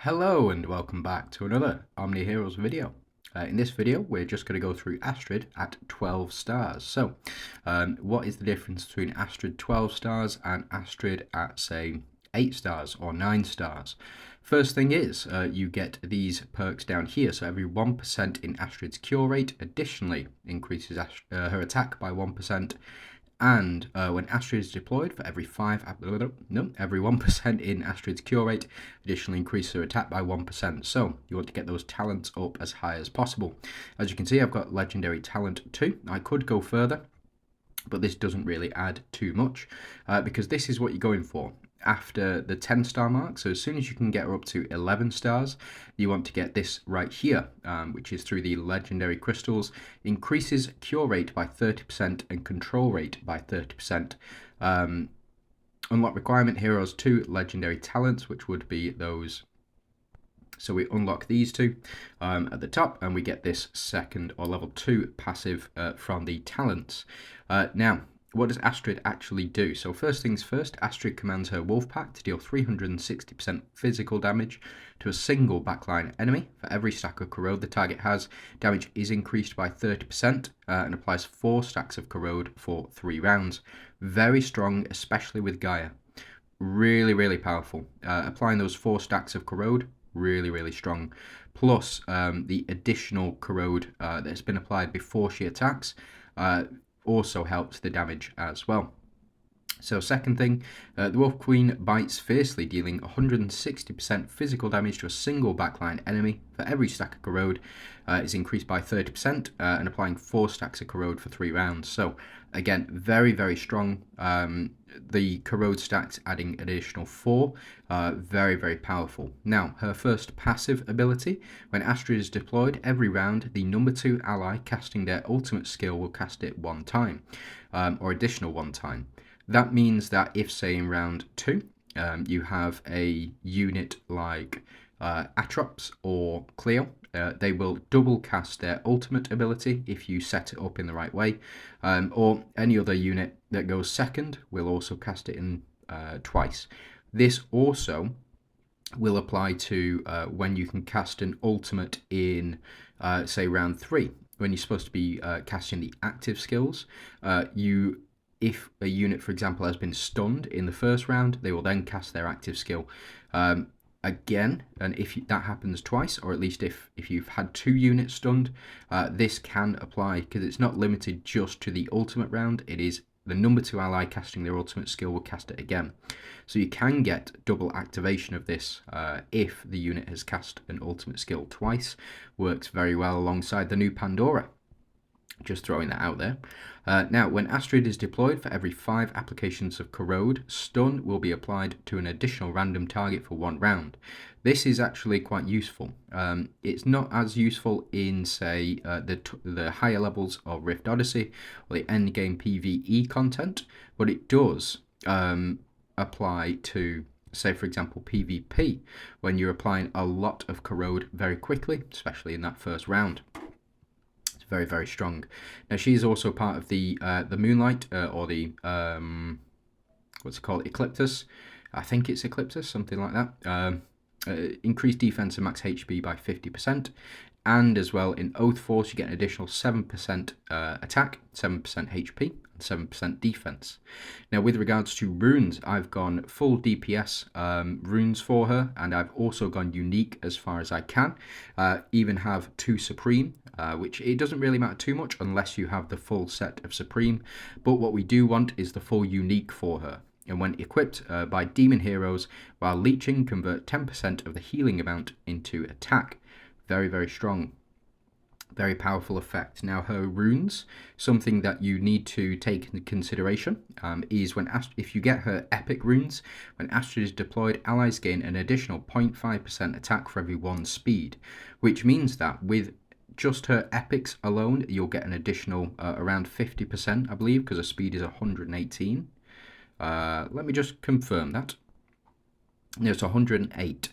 Hello and welcome back to another OMNIHEROES video. In this video we're just going to go through Astrid at 12 stars. So what is the difference between Astrid 12 stars and Astrid at say 8 stars or 9 stars? First thing is you get these perks down here. So every 1% in Astrid's cure rate additionally increases her attack by 1%. And when Astrid is deployed, for every 1% in Astrid's cure rate, additionally increases her attack by 1%. So you want to get those talents up as high as possible. As you can see, I've got legendary talent 2. I could go further, but this doesn't really add too much because this is what you're going for after the 10 star mark. So as soon as you can get her up to 11 stars, you want to get this right here, which is through the legendary crystals. Increases cure rate by 30% and control rate by 30%. Unlock requirement heroes 2 legendary talents, which would be those. So we unlock these two at the top, and we get this second or level 2 passive from the talents. Now, what does Astrid actually do? So first things first, Astrid commands her wolf pack to deal 360% physical damage to a single backline enemy. For every stack of corrode the target has, damage is increased by 30% and applies 4 stacks of corrode for 3 rounds. Very strong, especially with Gaia. Really powerful. Applying those 4 stacks of corrode, really strong. Plus the additional corrode that's been applied before she attacks also helps the damage as well. So second thing, the Wolf Queen bites fiercely, dealing 160% physical damage to a single backline enemy. For every stack of corrode is increased by 30% and applying 4 stacks of corrode for 3 rounds. So again, very strong. The corrode stacks adding an additional 4, very powerful. Now, her first passive ability, when Astrid is deployed, every round the number 2 ally casting their ultimate skill will cast it 1 time, or additional 1 time. That means that if, say, in round 2, you have a unit like Atrops or Cleo, they will double cast their ultimate ability if you set it up in the right way, or any other unit that goes second will also cast it in twice. This also will apply to when you can cast an ultimate in, say, round 3, when you're supposed to be casting the active skills. If a unit, for example, has been stunned in the first round, they will then cast their active skill again. And if that happens twice, or at least if you've had 2 units stunned, this can apply, because it's not limited just to the ultimate round. It is the number 2 ally casting their ultimate skill will cast it again. So you can get double activation of this if the unit has cast an ultimate skill twice. Works very well alongside the new Pandora. Just throwing that out there. Now, when Astrid is deployed, for every 5 applications of corrode, stun will be applied to an additional random target for 1 round. This is actually quite useful. It's not as useful in, say, the higher levels of Rift Odyssey or the endgame PvE content, but it does apply to, say, for example, PvP, when you're applying a lot of corrode very quickly, especially in that first round. Very strong. Now, she's also part of the Moonlight or the what's it called, Ecliptus. I think it's Ecliptus, something like that. Increased defense and max HP by 50%, and as well in Oath Force you get an additional 7% attack, 7% HP, and 7% defense. Now, with regards to runes, I've gone full DPS runes for her, and I've also gone unique as far as I can. Even have 2 supreme, which it doesn't really matter too much unless you have the full set of supreme, but what we do want is the full unique for her. And when equipped by demon heroes, while leeching, convert 10% of the healing amount into attack. Very strong. Very powerful effect. Now, her runes, something that you need to take into consideration is if you get her epic runes, when Astrid is deployed, allies gain an additional 0.5% attack for every 1 speed, which means that with just her epics alone, you'll get an additional around 50%, I believe, because her speed is 118. Let me just confirm that. No, it's 108.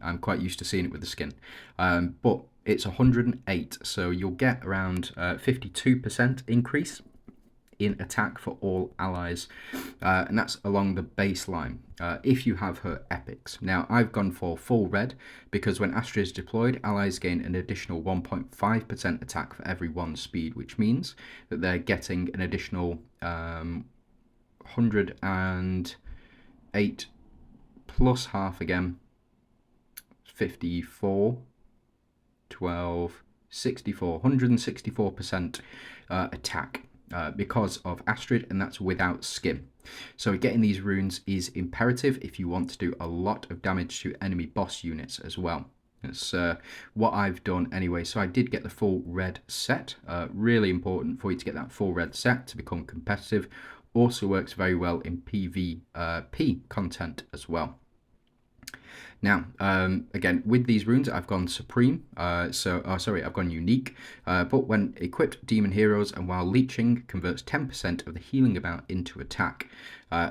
I'm quite used to seeing it with the skin. But it's 108, so you'll get around 52% increase in attack for all allies, and that's along the baseline if you have her epics. Now I've gone for full red because when Astrid is deployed, allies gain an additional 1.5% attack for every 1 speed, which means that they're getting an additional 108 plus half again, 54, 12, 64, 164% attack because of Astrid, and that's without skim. So getting these runes is imperative if you want to do a lot of damage to enemy boss units as well. That's what I've done anyway. So I did get the full red set. Really important for you to get that full red set to become competitive. Also works very well in PvP content as well. Now, again, with these runes, I've gone Supreme, I've gone Unique, but when equipped, Demon Heroes, and while leeching, converts 10% of the healing amount into attack.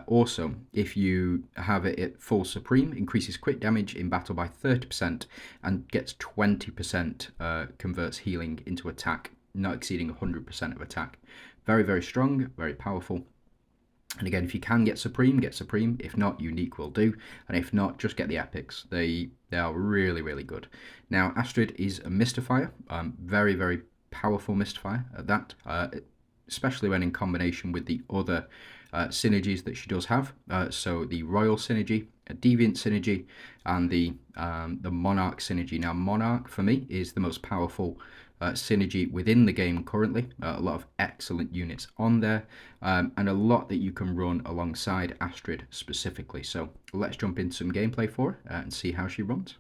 Also, if you have it at full Supreme, increases crit damage in battle by 30% and gets 20% converts healing into attack, not exceeding 100% of attack. Very, very strong, very powerful. And again, if you can get Supreme, get Supreme. If not, Unique will do. And if not, just get the Epics. They are really, really good. Now, Astrid is a Mystifier. Very, very powerful Mystifier at that. Especially when in combination with the other synergies that she does have. So the Royal Synergy, a Deviant Synergy, and the Monarch Synergy. Now, Monarch, for me, is the most powerful synergy within the game currently. A lot of excellent units on there, and a lot that you can run alongside Astrid specifically. So let's jump into some gameplay for her and see how she runs.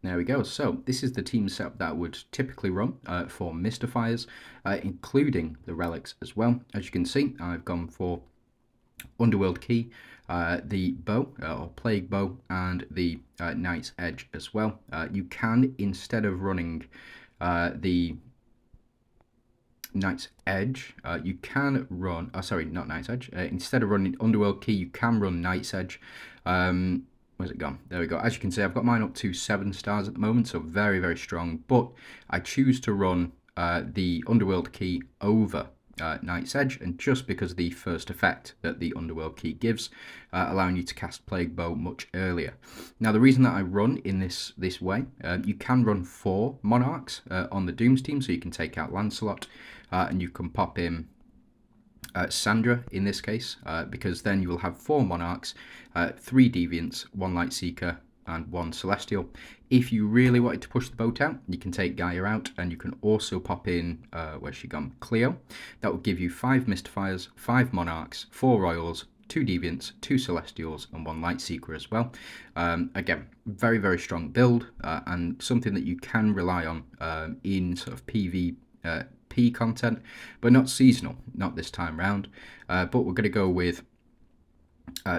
There we go. So this is the team setup that I would typically run for Mystifiers, including the relics as well. As you can see, I've gone for Underworld Key, the bow or Plague Bow, and the Knight's Edge as well. You can, instead of running the Knight's Edge, you can run, not Knight's Edge, instead of running Underworld Key, you can run Knight's Edge. Where's it gone? There we go. As you can see, I've got mine up to 7 stars at the moment, so very, very strong, but I choose to run the Underworld Key over Knight's Edge, and just because of the first effect that the Underworld Key gives, allowing you to cast Plague Bow much earlier. Now, the reason that I run in this way, you can run 4 Monarchs on the Dooms team, so you can take out Lancelot, and you can pop in Sandra in this case, because then you will have 4 Monarchs, 3 Deviants, 1 Lightseeker, and 1 Celestial. If you really wanted to push the boat out, you can take Gaia out, and you can also pop in, where's she gone? Cleo. That will give you 5 Mystifiers, 5 Monarchs, 4 Royals, 2 Deviants, 2 Celestials, and 1 Lightseeker as well. Again, very, very strong build, and something that you can rely on in sort of PvP content, but not seasonal, not this time round. But we're going to go with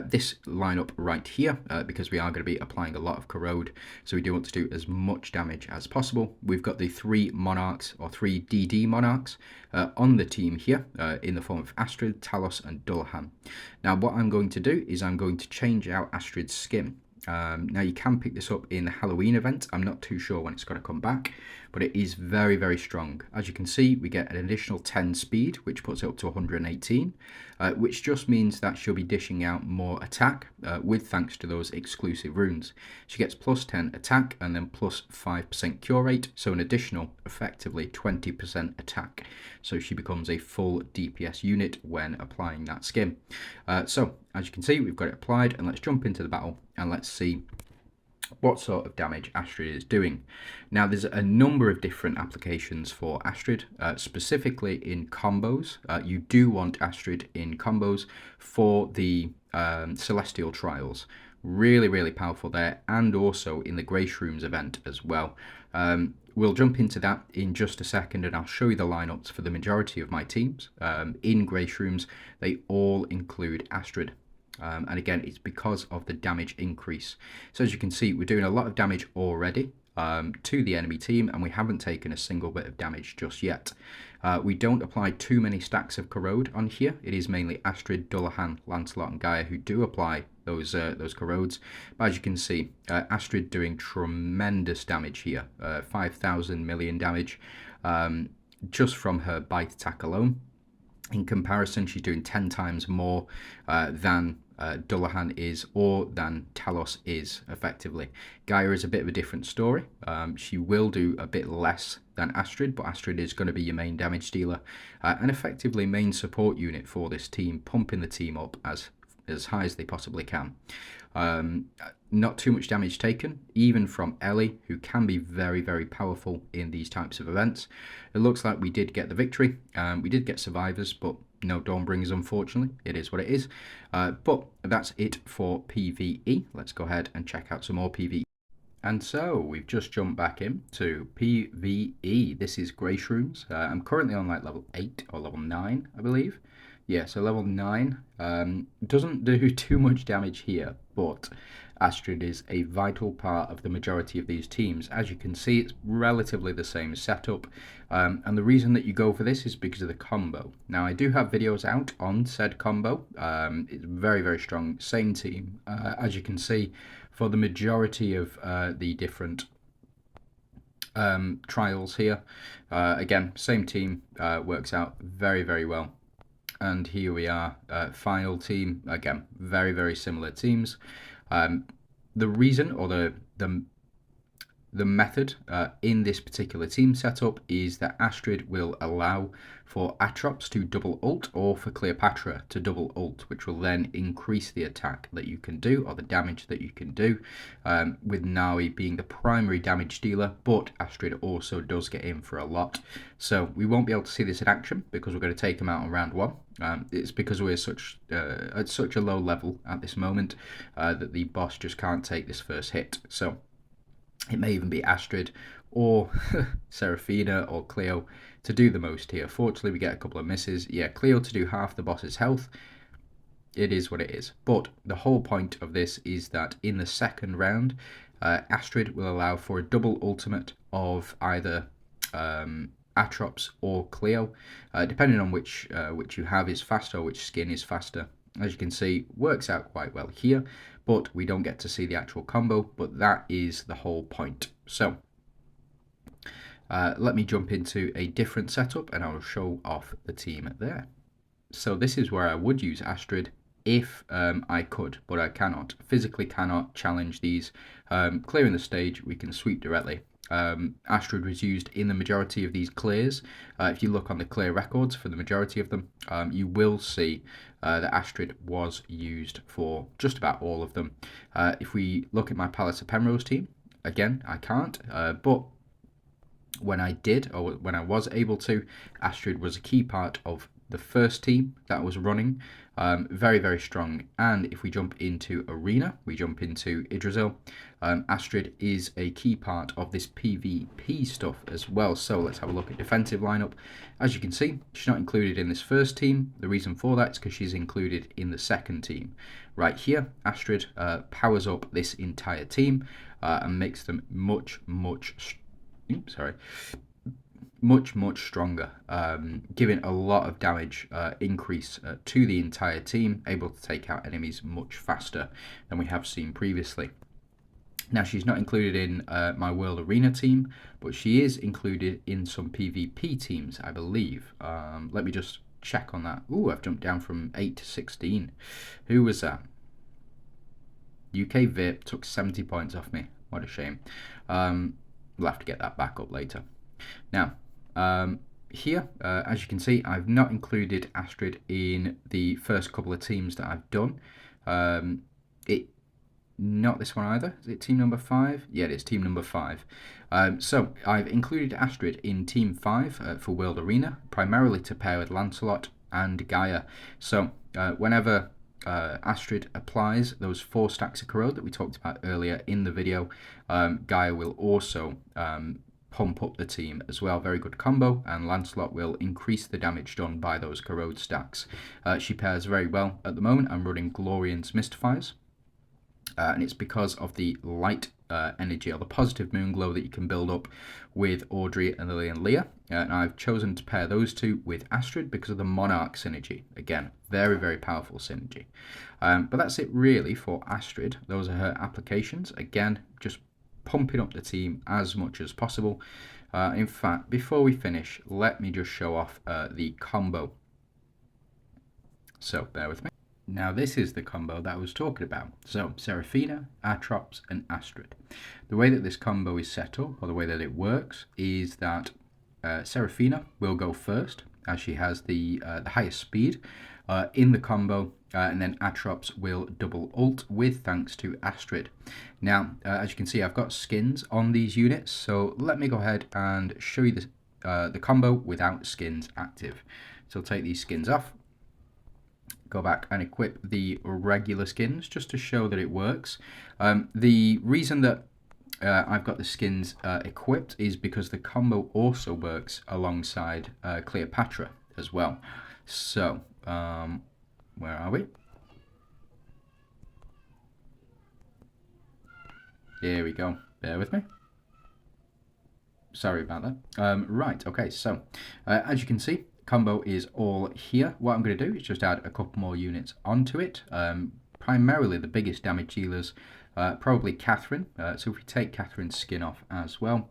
this lineup right here, because we are going to be applying a lot of corrode, so we do want to do as much damage as possible. We've got the 3 Monarchs, or 3 DD Monarchs, on the team here, in the form of Astrid, Talos, and Dullahan. Now, what I'm going to do is I'm going to change out Astrid's skin. Now, you can pick this up in the Halloween event. I'm not too sure when it's going to come back, but it is very, very strong. As you can see, we get an additional 10 speed, which puts it up to 118, which just means that she'll be dishing out more attack with thanks to those exclusive runes. She gets plus 10 attack and then plus 5% cure rate, so an additional, effectively, 20% attack. So she becomes a full DPS unit when applying that skin. So, as you can see, we've got it applied, and let's jump into the battle and let's see what sort of damage Astrid is doing. Now, there's a number of different applications for Astrid, specifically in combos. You do want Astrid in combos for the Celestial Trials. Really, really powerful there, and also in the Grey Shrooms event as well. We'll jump into that in just a second, and I'll show you the lineups for the majority of my teams. In Grey Shrooms, they all include Astrid. And again, it's because of the damage increase. So as you can see, we're doing a lot of damage already to the enemy team, and we haven't taken a single bit of damage just yet. We don't apply too many stacks of corrode on here. It is mainly Astrid, Dullahan, Lancelot, and Gaia who do apply those corrodes. But as you can see, Astrid doing tremendous damage here, 5,000 million damage just from her bite attack alone. In comparison, she's doing 10 times more than Dullahan is, or than Talos is, effectively. Gaia is a bit of a different story. She will do a bit less than Astrid, but Astrid is going to be your main damage dealer and effectively main support unit for this team, pumping the team up as high as they possibly can. Not too much damage taken, even from Ellie, who can be very, very powerful in these types of events. It looks like we did get the victory. We did get survivors, but no Dawnbringers, unfortunately. It is what it is. But that's it for PvE. Let's go ahead and check out some more PvE. And so we've just jumped back in to PvE. This is Grey Shrooms. I'm currently on like level 8 or level 9, I believe. Yeah, so level 9 doesn't do too much damage here, but Astrid is a vital part of the majority of these teams. As you can see, it's relatively the same setup, and the reason that you go for this is because of the combo. Now, I do have videos out on said combo. It's very, very strong, same team. As you can see, for the majority of the different trials here, again, same team, works out very, very well. And here we are, final team, again, very, very similar teams. The reason, or the method in this particular team setup is that Astrid will allow for Atrops to double ult, or for Cleopatra to double ult, which will then increase the attack that you can do, or the damage that you can do, with Nawi being the primary damage dealer, but Astrid also does get in for a lot. So we won't be able to see this in action because we're going to take them out on round 1. It's because we're at such a low level at this moment that the boss just can't take this first hit. So it may even be Astrid or Seraphina or Cleo to do the most here. Fortunately, we get a couple of misses. Yeah, Cleo to do half the boss's health. It is what it is. But the whole point of this is that in the second round, Astrid will allow for a double ultimate of either Atrops or Cleo, depending on which you have is faster, or which skin is faster. As you can see, works out quite well here, but we don't get to see the actual combo, but that is the whole point. So let me jump into a different setup and I'll show off the team there. So this is where I would use Astrid if I could, but I cannot. Physically cannot challenge these. Clearing the stage, we can sweep directly. Astrid was used in the majority of these clears. If you look on the clear records for the majority of them, you will see that Astrid was used for just about all of them. If we look at my Palace of Penrose team, again, I can't, but when I did, or when I was able to, Astrid was a key part of the first team that was running. Very, very strong. And if we jump into Arena, we jump into Yggdrasil, Astrid is a key part of this PvP stuff as well. So let's have a look at defensive lineup. As you can see, she's not included in this first team. The reason for that is because she's included in the second team. Right here, Astrid powers up this entire team and makes them much stronger, giving a lot of damage increase to the entire team, able to take out enemies much faster than we have seen previously. Now, she's not included in my World Arena team, but she is included in some PvP teams, I believe. Let me just check on that. Ooh, I've jumped down from 8 to 16. Who was that? UK VIP took 70 points off me. What a shame. We'll have to get that back up later. Now, here, as you can see, I've not included Astrid in the first couple of teams that I've done. Not this one either. Is it team number 5? Yeah, it is team number 5. So I've included Astrid in team 5 for World Arena, primarily to pair with Lancelot and Gaia. So whenever Astrid applies those 4 stacks of corrode that we talked about earlier in the video, Gaia will also pump up the team as well. Very good combo, and Lancelot will increase the damage done by those corrode stacks. She pairs very well at the moment. I'm running Glorian's Mystifiers, and it's because of the light energy, or the positive moon glow that you can build up with Audrey and Lillian Leah. And I've chosen to pair those two with Astrid because of the Monarch synergy. Again, very, very powerful synergy. But that's it really for Astrid. Those are her applications. Again, just pumping up the team as much as possible. In fact, before we finish, let me just show off the combo So bear with me. Now this is the combo that I was talking about. So Seraphina, Atrops and Astrid. The way that this combo is set up, or the way that it works, is that Seraphina will go first, as she has the highest speed in the combo, and then Atrops will double ult with thanks to Astrid. Now, as you can see, I've got skins on these units, so let me go ahead and show you the combo without skins active. So I'll take these skins off, go back and equip the regular skins just to show that it works. The reason that I've got the skins equipped is because the combo also works alongside Cleopatra as well. So, where are we? Here we go. Bear with me. Sorry about that. Right, okay, so as you can see, combo is all here. What I'm going to do is just add a couple more units onto it. Primarily the biggest damage dealers, probably Catherine. So if we take Catherine's skin off as well,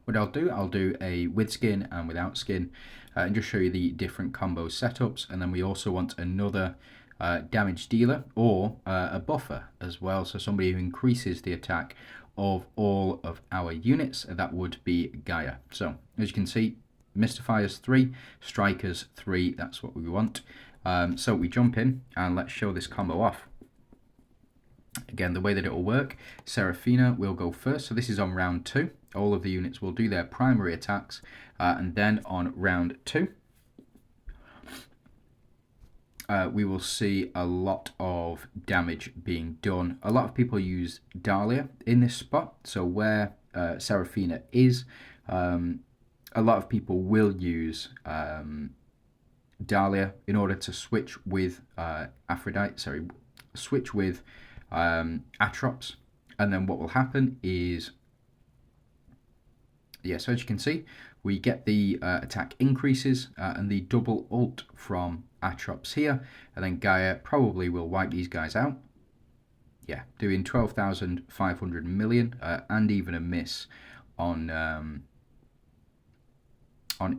what I'll do a with skin and without skin, and just show you the different combo setups. And then we also want another damage dealer or a buffer as well, so somebody who increases the attack of all of our units. That would be Gaia. So as you can see, Mystifiers 3, Strikers 3, that's what we want. So we jump in and let's show this combo off. Again, the way that it will work, Seraphina will go first, so this is on round 2. All of the units will do their primary attacks, and then on round 2, we will see a lot of damage being done. A lot of people use Dahlia in this spot, so where Seraphina is, a lot of people will use Dahlia in order to switch with switch with Atrops, and then what will happen is, so as you can see, we get the attack increases and the double ult from Atrops here, and then Gaia probably will wipe these guys out. Yeah, doing 12,500 million and even a miss on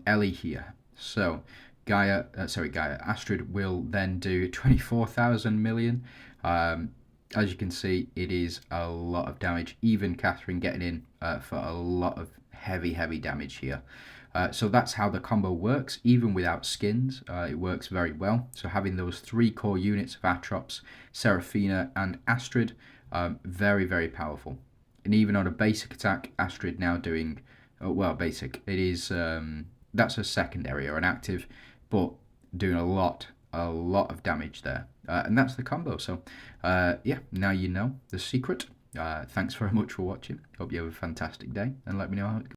Ellie here. So Astrid will then do 24,000 million. As you can see, it is a lot of damage. Even Catherine getting in for a lot of heavy damage here. So that's how the combo works. Even without skins, it works very well. So having those 3 core units of Atrops, Seraphina and Astrid, very powerful. And even on a basic attack, Astrid now doing, well, basic, it is, that's a secondary or an active, but doing a lot of damage there. And that's the combo. So yeah, now you know the secret. Thanks very much for watching. Hope you have a fantastic day, and let me know how it goes.